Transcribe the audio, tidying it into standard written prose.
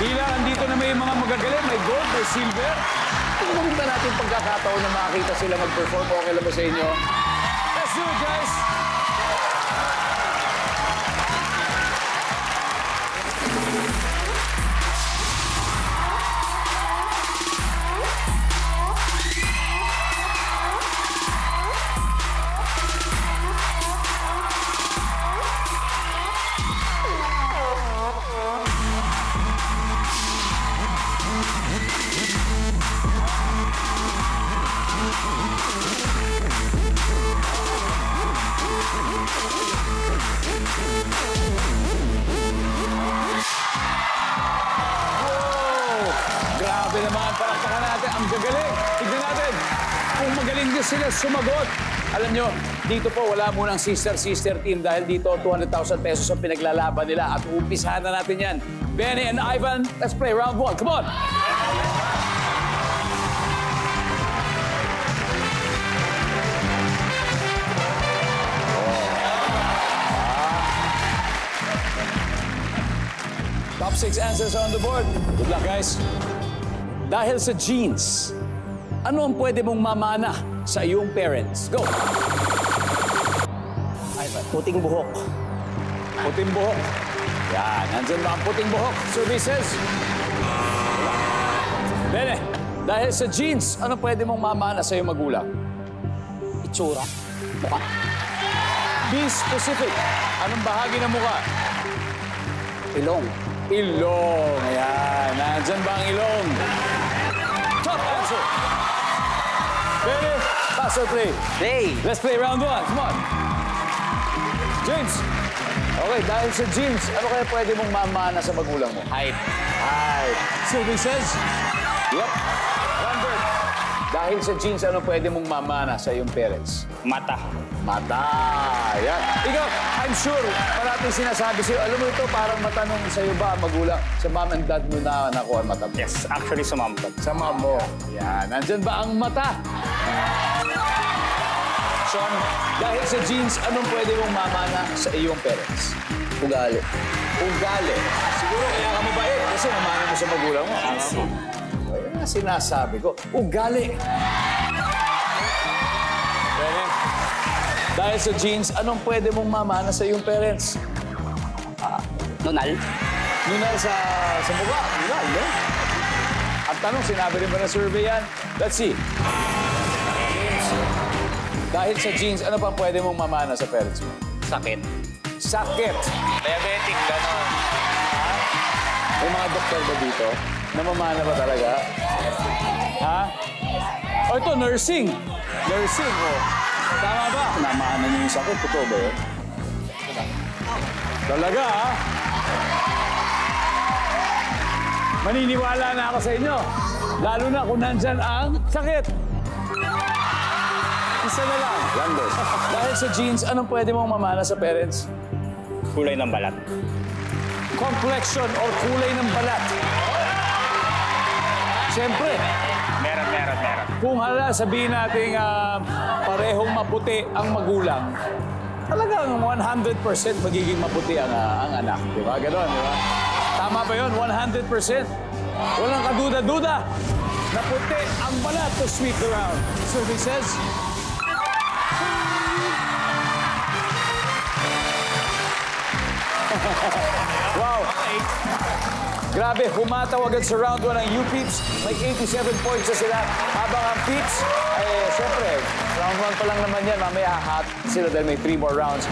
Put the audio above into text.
Tila, andito na may mga magagaling. May gold, may silver. Tingnan ba natin pagkakataon na makakita sila mag-perform? Okay lang ba sa inyo? Let's do it, guys! Grabe naman, palakpakan natin. Ang gagaling. Tignan natin kung magaling din sila sumagot. Alam nyo, dito po wala munang sister-sister team dahil dito 200,000 pesos ang pinaglalaban nila at uumpisahan na natin yan. Benny and Ivan, let's play round 1. Come on! Top 6 answers on the board. Good luck, guys. Dahil sa genes, ano ang pwede mong mamana sa iyong parents? Go! Ivan. Puting buhok. Puting buhok. Yan. Nandyan ba ang puting buhok? Services? Bene, dahil sa genes, ano pwede mong mamana sa iyong magulang? Itsura. Mukha. Be specific. Anong bahagi ng mukha? Ilong. Ilong. Ayan. Nandyan ba ang ilong? Top answer. Ready? Pass or play? Play. Let's play round 1. Come on. James. Okay, dahil sa James, ano kaya pwede mong mamana sa magulang mo? Height. Height. Sylvie says? Yep. One. Dahil sa genes, ano pwede mong mamana sa iyong parents? Mata. Mata. Yan. Ikaw, I'm sure, parating sinasabi sa'yo, alam mo ito, parang matanong sa'yo ba, magulang, sa mom and dad mo na nakuha mata mo? Yes, actually sa mom ko. Sa mom mo. Yan. Nandyan ba ang mata? Sean, dahil sa genes, anong pwede mong mamana sa iyong parents? Ugali. Ugali. Siguro kaya ka mabait kasi mamana mo sa magulang mo. Ayan na sinasabi ko. Ugali. Bene, dahil sa genes, anong pwede mong mamana sa iyong parents? Nunal. Nunal sa mukha. Nunal, no? Ang tanong, sinabi rin ba na survey yan? Let's see. Dahil sa genes, ano pa pwede mong mamana sa parents mo? Sakit. Sakit. Diabetic, gano'n. May mga doktor ba dito? Namamana ba talaga? Ha? O ito, nursing. Nursing, o. Tama ba? Namana niyo yung sakit. Totoo ba yun? Talaga, ha? Maniniwala na ako sa inyo. Lalo na kung nandyan ang sakit. Isa na lang. Landers. Dahil sa genes, anong pwede mong mamana sa parents? Kulay ng balat. Complexion or kulay ng balat. Siyempre. Meron. Kung sabihin natin parehong maputi ang magulang, talagang 100% magiging maputi ang anak. Di ba? Ganon, di ba? Tama ba yun? 100%. Walang kaduda-duda. Naputi ang balat to sweep the round. Survey says... Wow! Grabe, humataw agad sa round 1 ang U-Peeps. May 87 points na sila. Habang ang Peeps, ay, syempre, round 1 pa lang naman yan. Mamaya, hot sila dahil may 3 more rounds.